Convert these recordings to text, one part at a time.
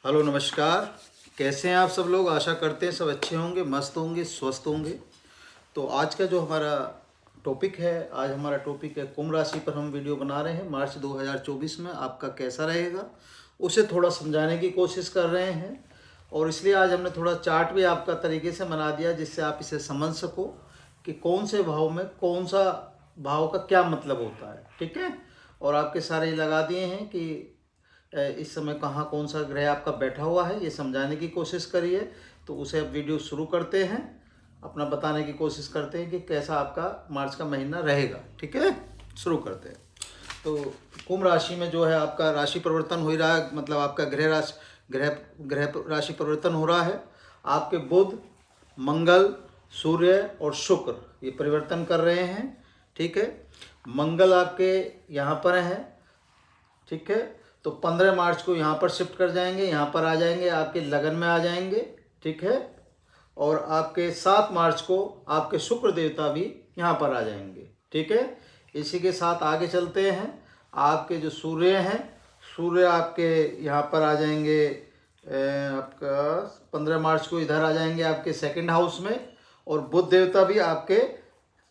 Hello नमस्कार। कैसे हैं आप सब लोग? आशा करते हैं सब अच्छे होंगे, मस्त होंगे, स्वस्थ होंगे। तो आज का जो हमारा टॉपिक है, आज हमारा टॉपिक है कुंभ राशि पर हम वीडियो बना रहे हैं। मार्च 2024 में आपका कैसा रहेगा उसे थोड़ा समझाने की कोशिश कर रहे हैं। और इसलिए आज हमने थोड़ा चार्ट भी आपका तरीके से बना दिया जिससे आप इसे समझ सको कि कौन से भाव में कौन सा भाव का क्या मतलब होता है। ठीक है। और आपके सारे लगा दिए हैं कि इस समय कहाँ कौन सा ग्रह आपका बैठा हुआ है, ये समझाने की कोशिश करिए। तो उसे अब वीडियो शुरू करते हैं, अपना बताने की कोशिश करते हैं कि कैसा आपका मार्च का महीना रहेगा। ठीक है, शुरू करते हैं। तो कुंभ राशि में जो है आपका राशि परिवर्तन हो ही रहा है, मतलब आपका ग्रह राशि परिवर्तन हो रहा है। आपके बुध, मंगल, सूर्य और शुक्र ये परिवर्तन कर रहे हैं। ठीक है। मंगल आपके यहाँ पर है। ठीक है। तो 15 मार्च को यहाँ पर शिफ्ट कर जाएंगे, यहाँ पर आ जाएंगे, आपके लगन में आ जाएंगे। ठीक है। और आपके 7 मार्च को आपके शुक्र देवता भी यहाँ पर आ जाएंगे। ठीक है। इसी के साथ आगे चलते हैं। आपके जो सूर्य हैं, सूर्य आपके यहाँ पर आ जाएंगे, आपका 15 मार्च को इधर आ जाएंगे आपके सेकंड हाउस में। और बुध देवता भी आपके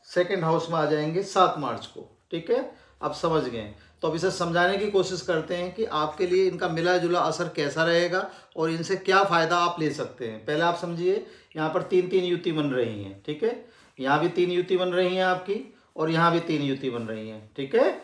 सेकंड हाउस में आ जाएंगे 7 मार्च को। ठीक है, आप समझ गए। तो अब इसे समझाने की कोशिश करते हैं कि आपके लिए इनका मिला जुला असर कैसा रहेगा और इनसे क्या फ़ायदा आप ले सकते हैं। पहले आप समझिए, यहाँ पर 3 युति बन रही हैं। ठीक है, यहाँ भी 3 युति बन रही हैं आपकी, और यहाँ भी 3 युति बन रही हैं। ठीक है।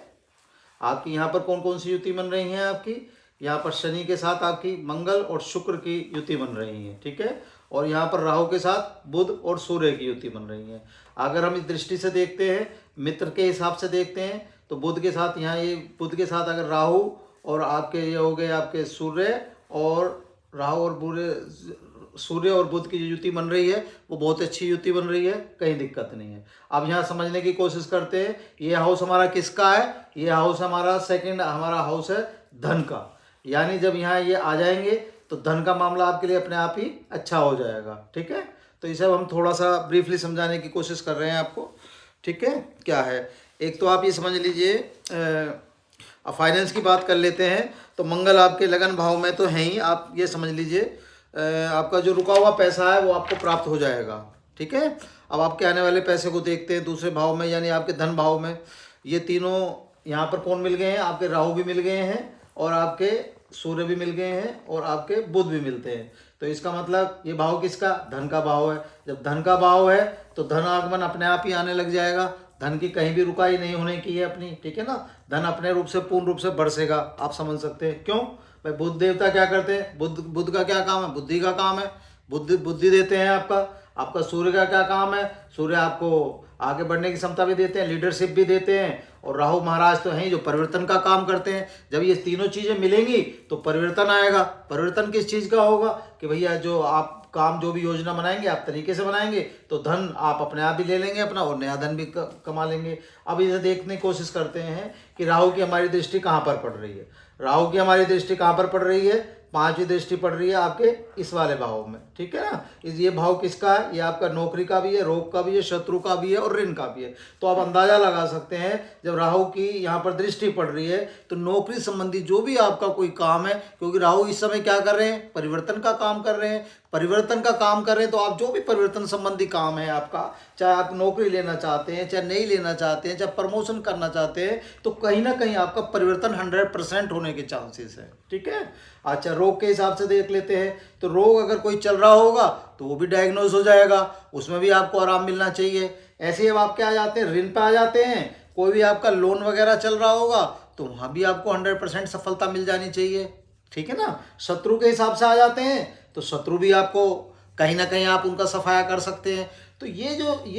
आपकी यहाँ पर कौन कौन सी युति बन रही हैं? आपकी यहाँ पर शनि के साथ आपकी मंगल और शुक्र की युति बन रही है। ठीक है। और यहाँ पर राहु के साथ बुध और सूर्य की युति बन रही है। अगर हम इस दृष्टि से देखते हैं, मित्र के हिसाब से देखते हैं, तो बुध के साथ यहाँ ये बुध के साथ अगर राहु और आपके ये हो गए आपके सूर्य और राहु और सूर्य और बुध की जो युति बन रही है वो बहुत अच्छी युति बन रही है, कहीं दिक्कत नहीं है। अब यहाँ समझने की कोशिश करते हैं, ये हाउस हमारा किसका है? ये हाउस हमारा सेकंड हमारा हाउस है धन का। यानी जब यहाँ ये आ जाएंगे तो धन का मामला आपके लिए अपने आप ही अच्छा हो जाएगा। ठीक है। तो इसे हम थोड़ा सा ब्रीफली समझाने की कोशिश कर रहे हैं आपको। ठीक है। क्या है, एक तो आप ये समझ लीजिए, फाइनेंस की बात कर लेते हैं। तो मंगल आपके लगन भाव में तो है ही, आप ये समझ लीजिए आपका जो रुका हुआ पैसा है वो आपको प्राप्त हो जाएगा। ठीक है। अब आपके आने वाले पैसे को देखते हैं दूसरे भाव में, यानी आपके धन भाव में। ये तीनों यहाँ पर कौन मिल गए हैं? आपके राहु भी मिल गए हैं, और आपके सूर्य भी मिल गए हैं, और आपके बुध भी मिलते हैं। तो इसका मतलब ये भाव किसका? धन का भाव है। जब धन का भाव है तो धन आगमन अपने आप ही आने लग जाएगा। धन की कहीं भी रुकाई नहीं होने की है अपनी। ठीक है ना। धन अपने रूप से पूर्ण रूप से बरसेगा। आप समझ सकते हैं क्यों भाई? बुध देवता क्या करते हैं? बुध का क्या काम है? बुद्धि का काम है। बुद्धि देते हैं आपका। आपका सूर्य का क्या काम है? सूर्य आपको आगे बढ़ने की क्षमता भी देते हैं, लीडरशिप भी देते हैं। और राहु महाराज तो हैं जो परिवर्तन का काम करते हैं। जब ये तीनों चीज़ें मिलेंगी तो परिवर्तन आएगा। परिवर्तन किस चीज़ का होगा? कि भैया जो आप काम जो भी योजना बनाएंगे आप तरीके से बनाएंगे तो धन आप अपने आप ही ले लेंगे अपना, और नया धन भी कमा लेंगे। अब इसे देखने की कोशिश करते हैं कि राहु की हमारी दृष्टि कहाँ पर पड़ रही है। राहु की हमारी दृष्टि कहाँ पर पड़ रही है? 5वीं दृष्टि पड़ रही है आपके इस वाले भाव में। ठीक है ना। ये भाव किसका है? ये आपका नौकरी का भी है, रोग का भी है, शत्रु का भी है, और ऋण का भी है। तो आप अंदाजा लगा सकते हैं जब राहु की यहाँ पर दृष्टि पड़ रही है तो नौकरी संबंधी जो भी आपका कोई काम है, क्योंकि राहु इस समय क्या कर रहे हैं? परिवर्तन का काम कर रहे हैं। परिवर्तन का काम कर रहे हैं तो आप जो भी परिवर्तन संबंधी काम है आपका, चाहे आप नौकरी लेना चाहते हैं, चाहे नहीं लेना चाहते हैं, चाहे प्रमोशन करना चाहते हैं, तो कहीं ना कहीं आपका परिवर्तन 100% होने के चांसेस है। ठीक है। अच्छा, रोग के हिसाब से देख लेते हैं। तो रोग अगर कोई चल रहा होगा तो वो भी डायग्नोज हो जाएगा, उसमें भी आपको आराम मिलना चाहिए। ऐसे ही अब आप क्या आ जाते हैं? ऋण पे आ जाते हैं। कोई भी आपका लोन वगैरह चल रहा होगा तो वहाँ भी आपको 100% सफलता मिल जानी चाहिए। ठीक है ना। शत्रु के हिसाब से आ जाते हैं तो शत्रु भी आपको कहीं ना कहीं आप उनका सफाया कर सकते हैं। तो ये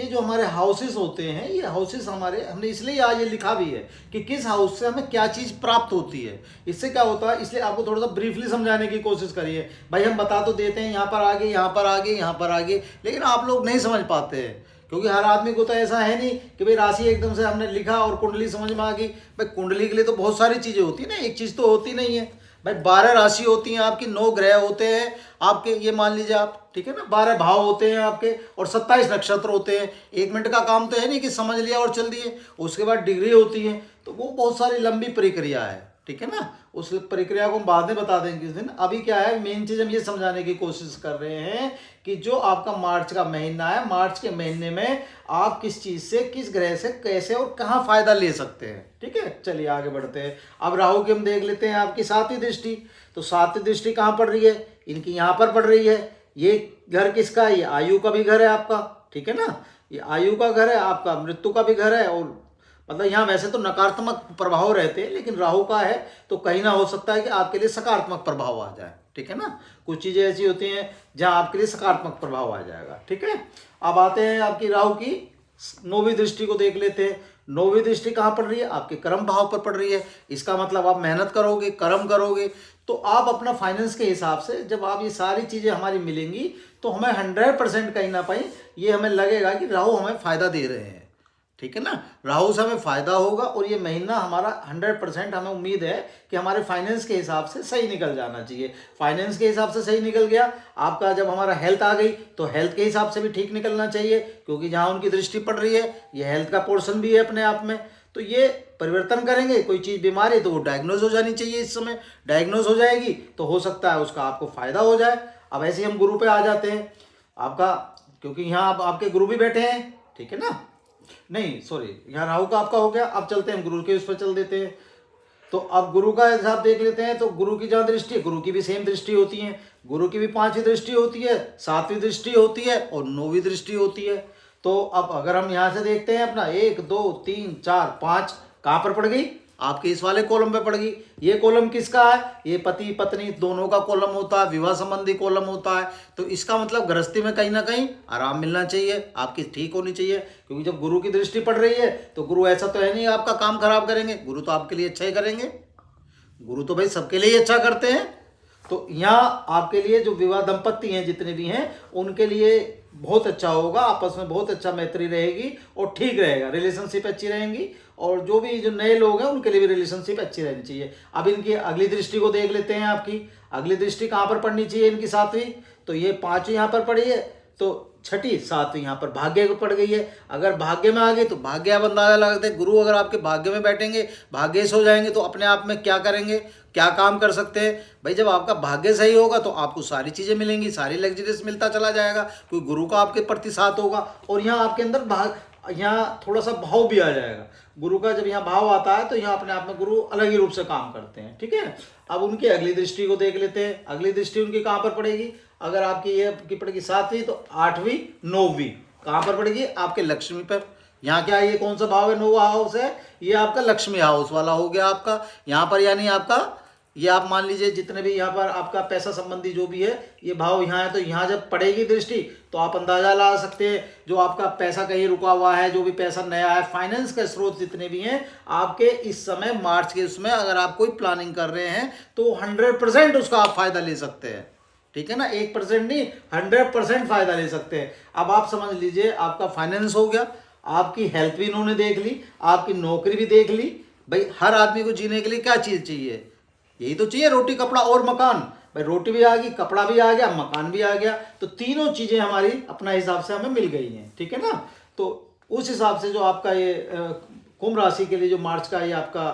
जो हमारे हाउसेस होते हैं, ये हाउसेस हमारे, हमने इसलिए आज ये लिखा भी है कि किस हाउस से हमें क्या चीज़ प्राप्त होती है, इससे क्या होता है। इसलिए आपको थोड़ा सा ब्रीफली समझाने की कोशिश करिए। भाई हम बता तो देते हैं यहाँ पर आगे, यहाँ पर आगे, यहाँ पर आगे, लेकिन आप लोग नहीं समझ पाते हैं। क्योंकि हर आदमी को तो ऐसा है नहीं कि भाई राशि एकदम से हमने लिखा और कुंडली समझ में आ गई। भाई कुंडली के लिए तो बहुत सारी चीज़ें होती है ना, एक चीज़ तो होती नहीं है। भाई 12 राशि होती हैं आपकी, 9 ग्रह होते हैं आपके, ये मान लीजिए आप। ठीक है ना। 12 भाव होते हैं आपके और 27 नक्षत्र होते हैं। 1 मिनट का काम तो है नहीं कि समझ लिया और चल दिए। उसके बाद डिग्री होती है, तो वो बहुत सारी लंबी प्रक्रिया है। ठीक है ना। उस प्रक्रिया को हम बाद में बता देंगे किस दिन। अभी क्या है, मेन चीज हम ये समझाने की कोशिश कर रहे हैं कि जो आपका मार्च का महीना है, मार्च के महीने में आप किस चीज से, किस ग्रह से कैसे और कहाँ फायदा ले सकते हैं। ठीक है, चलिए आगे बढ़ते हैं। अब राहु की हम देख लेते हैं आपकी 7वीं दृष्टि। तो 7वीं दृष्टि कहाँ पड़ रही है, इनकी यहाँ पर पड़ रही है। ये घर किसका है, ये आयु का भी घर है आपका, ठीक है ना। ये आयु का घर है आपका, मृत्यु का भी घर है। और मतलब यहाँ वैसे तो नकारात्मक प्रभाव रहते हैं, लेकिन राहु का है तो कहीं ना हो सकता है कि आपके लिए सकारात्मक प्रभाव आ जाए। ठीक है ना, कुछ चीजें ऐसी होती हैं जहाँ आपके लिए सकारात्मक प्रभाव आ जाएगा। ठीक है, अब आते हैं आपकी राहु की 9वीं दृष्टि को देख लेते हैं। 9वीं दृष्टि कहाँ पड़ रही है, आपके कर्म भाव पर पड़ रही है। इसका मतलब आप मेहनत करोगे, कर्म करोगे, तो आप अपना फाइनेंस के हिसाब से जब आप ये सारी चीजें हमारी मिलेंगी तो हमें 100% कहीं ना कहीं ये हमें लगेगा कि राहु हमें फायदा दे रहे हैं। ठीक है ना, राहु से हमें फायदा होगा और ये महीना हमारा 100% हमें उम्मीद है कि हमारे फाइनेंस के हिसाब से सही निकल जाना चाहिए। फाइनेंस के हिसाब से सही निकल गया आपका, जब हमारा हेल्थ आ गई तो हेल्थ के हिसाब से भी ठीक निकलना चाहिए, क्योंकि जहाँ उनकी दृष्टि पड़ रही है ये हेल्थ का पोर्शन भी है अपने आप में। तो ये परिवर्तन करेंगे, कोई चीज़ बीमारी तो वो डायग्नोज हो जानी चाहिए। इस समय डायग्नोज हो जाएगी तो हो सकता है उसका आपको फायदा हो जाए। अब ऐसे ही हम गुरु पे आ जाते हैं आपका, क्योंकि यहाँ आप आपके गुरु भी बैठे हैं। ठीक है ना, नहीं सॉरी, यहाँ राहु का आपका हो गया। अब चलते हैं गुरु के उस पर चल देते हैं। तो अब गुरु का हिसाब देख लेते हैं। तो गुरु की जहाँ दृष्टि है, गुरु की भी सेम दृष्टि होती है। गुरु की भी 5वीं दृष्टि होती है, 7वीं दृष्टि होती है और 9वीं दृष्टि होती है। तो अब अगर हम यहाँ से देखते हैं अपना 1 2 3 4 5 कहाँ पर पड़ गई, आपके इस वाले कॉलम पे पड़ गई। ये कॉलम किसका है, ये पति पत्नी दोनों का कॉलम होता है, विवाह संबंधी कॉलम होता है। तो इसका मतलब गृहस्थी में कहीं ना कहीं आराम मिलना चाहिए, आपकी ठीक होनी चाहिए। क्योंकि जब गुरु की दृष्टि पड़ रही है तो गुरु ऐसा तो है नहीं आपका काम खराब करेंगे, गुरु तो आपके लिए अच्छा ही करेंगे। गुरु तो भाई सबके लिए अच्छा करते हैं। तो यहाँ आपके लिए जो विवाह दंपत्ति हैं जितने भी हैं उनके लिए बहुत अच्छा होगा, आपस में बहुत अच्छा मैत्री रहेगी और ठीक रहेगा, रिलेशनशिप अच्छी रहेंगी। और जो भी जो नए लोग हैं उनके लिए भी रिलेशनशिप अच्छी रहनी चाहिए। अब इनकी अगली दृष्टि को देख लेते हैं। आपकी अगली दृष्टि कहाँ पर पड़नी चाहिए इनकी, 7वीं। तो ये 5वीं यहाँ पर पड़ी है, तो 6ठी 7वीं यहाँ पर भाग्य को पड़ गई है। अगर भाग्य में आ गई तो भाग्य आप अंदाजा लगाते हैं। गुरु अगर आपके भाग्य में बैठेंगे, भाग्य से हो जाएंगे तो अपने आप में क्या करेंगे, क्या काम कर सकते हैं भाई। जब आपका भाग्य सही होगा तो आपको सारी चीज़ें मिलेंगी, सारी लग्जरीज मिलता चला जाएगा, क्योंकि गुरु का आपके प्रति साथ होगा। और यहाँ आपके अंदर यहाँ थोड़ा सा भाव भी आ जाएगा। गुरु का जब यहाँ भाव आता है तो यहाँ अपने आप में गुरु अलग ही रूप से काम करते हैं। ठीक है, अब उनकी अगली दृष्टि को देख लेते हैं। अगली दृष्टि उनकी कहाँ पर पड़ेगी, अगर आपकी ये की पड़ेगी 7वीं तो 8वीं 9वीं कहाँ पर पड़ेगी, आपके लक्ष्मी पर। यहाँ क्या है, ये कौन सा भाव है, 9वां हाउस है, ये आपका लक्ष्मी हाउस वाला हो गया आपका यहाँ पर। यानी आपका ये आप मान लीजिए जितने भी यहाँ पर आपका पैसा संबंधी जो भी है ये भाव यहाँ है, तो यहाँ जब पड़ेगी दृष्टि तो आप अंदाजा लगा सकते हैं जो आपका पैसा कहीं रुका हुआ है, जो भी पैसा नया है, फाइनेंस के स्रोत जितने भी हैं आपके इस समय मार्च के उसमें अगर आप कोई प्लानिंग कर रहे हैं तो 100% उसका आप फायदा ले सकते हैं। ठीक है ना, 1% नहीं 100% फायदा ले सकते हैं। अब आप समझ लीजिए आपका फाइनेंस हो गया, आपकी हेल्थ भी इन्होंने देख ली, आपकी नौकरी भी देख ली। भाई हर आदमी को जीने के लिए क्या चीज़ चाहिए, यही तो चाहिए, रोटी कपड़ा और मकान। भाई रोटी भी आ गई, कपड़ा भी आ गया, मकान भी आ गया, तो तीनों चीज़ें हमारी अपना हिसाब से हमें मिल गई हैं। ठीक है ना, तो उस हिसाब से जो आपका ये कुंभ राशि के लिए जो मार्च का ये आपका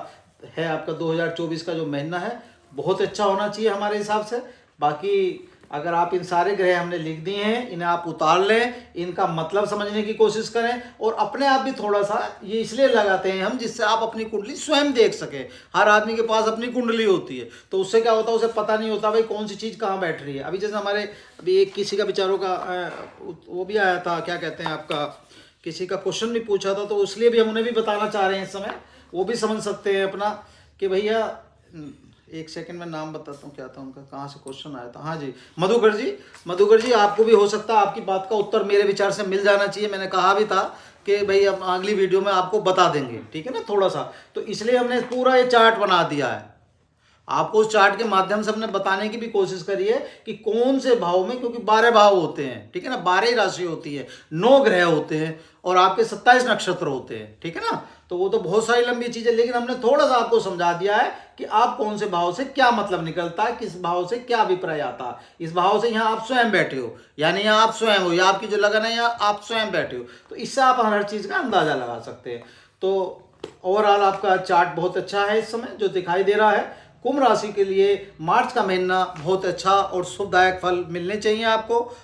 है, आपका 2024 का जो महीना है बहुत अच्छा होना चाहिए हमारे हिसाब से। बाकी अगर आप इन सारे ग्रह हमने लिख दिए हैं, इन्हें आप उतार लें, इनका मतलब समझने की कोशिश करें और अपने आप भी थोड़ा सा ये इसलिए लगाते हैं हम जिससे आप अपनी कुंडली स्वयं देख सकें। हर आदमी के पास अपनी कुंडली होती है, तो उससे क्या होता है, उसे पता नहीं होता भाई कौन सी चीज़ कहाँ बैठ रही है। अभी जैसे हमारे अभी एक किसी का बेचारों का वो भी आया था, क्या कहते हैं आपका, किसी का क्वेश्चन भी पूछा था, तो इसलिए भी हम उन्हें भी बताना चाह रहे हैं इस समय, वो भी समझ सकते हैं अपना कि भैया एक सेकंड में नाम बताता हूँ क्या था उनका, कहाँ से क्वेश्चन आया था। हाँ जी, मधुकर जी आपको भी हो सकता है आपकी बात का उत्तर मेरे विचार से मिल जाना चाहिए। मैंने कहा भी था कि भाई हम अगली वीडियो में आपको बता देंगे, ठीक है ना, थोड़ा सा, तो इसलिए हमने पूरा ये चार्ट बना दिया है। आपको उस चार्ट के माध्यम से हमने बताने की भी कोशिश करी है कि कौन से भाव में, क्योंकि 12 भाव होते हैं, ठीक है ना, 12 ही राशि होती है, 9 ग्रह होते हैं और आपके 27 नक्षत्र होते हैं, ठीक है ना, तो वो तो बहुत सारी लंबी चीजें, लेकिन हमने थोड़ा सा आपको समझा दिया है कि आप कौन से भाव से क्या मतलब निकलता है, किस भाव से क्या अभिप्राय आता है। इस भाव से यहाँ आप स्वयं बैठे हो, यानी यहाँ आप स्वयं हो, या आपकी जो लगन है यहाँ आप स्वयं बैठे हो, तो इससे आप हर चीज का अंदाजा लगा सकते हैं। तो ओवरऑल आपका चार्ट बहुत अच्छा है इस समय जो दिखाई दे रहा है। कुंभ राशि के लिए मार्च का महीना बहुत अच्छा और शुभदायक फल मिलने चाहिए आपको,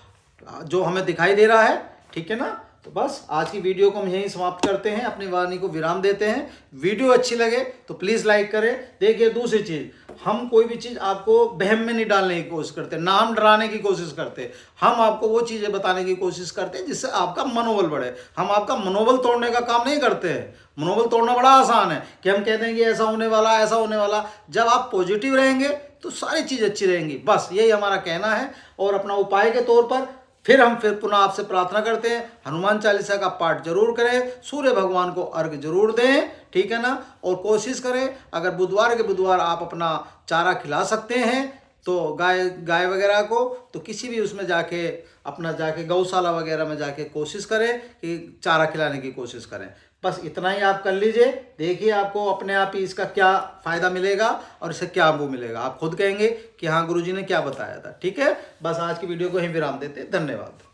जो हमें दिखाई दे रहा है। ठीक है ना। तो बस आज की वीडियो को हम यहीं समाप्त करते हैं, अपनी वाणी को विराम देते हैं। वीडियो अच्छी लगे तो प्लीज़ लाइक करें। देखिए दूसरी चीज़, हम कोई भी चीज़ आपको वहम में नहीं डालने की कोशिश करते, ना हम डराने की कोशिश करते। हम आपको वो चीज़ें बताने की कोशिश करते हैं जिससे आपका मनोबल बढ़े। हम आपका मनोबल तोड़ने का काम नहीं करते हैं। मनोबल तोड़ना बड़ा आसान है कि हम कह देंगे ऐसा होने वाला, ऐसा होने वाला। जब आप पॉजिटिव रहेंगे तो सारी चीज़ अच्छी रहेंगी। बस यही हमारा कहना है। और अपना उपाय के तौर पर फिर पुनः आपसे प्रार्थना करते हैं, हनुमान चालीसा का पाठ जरूर करें, सूर्य भगवान को अर्घ जरूर दें। ठीक है ना। और कोशिश करें, अगर बुधवार के बुधवार आप अपना चारा खिला सकते हैं तो गाय वगैरह को, तो किसी भी उसमें जाके अपना गौशाला वगैरह में जाके कोशिश करें कि चारा खिलाने की कोशिश करें। बस इतना ही आप कर लीजिए। देखिए आपको अपने आप ही इसका क्या फ़ायदा मिलेगा और इससे क्या वो मिलेगा। आप खुद कहेंगे कि हाँ गुरुजी ने क्या बताया था। ठीक है। बस आज की वीडियो को ही विराम देते हैं। धन्यवाद।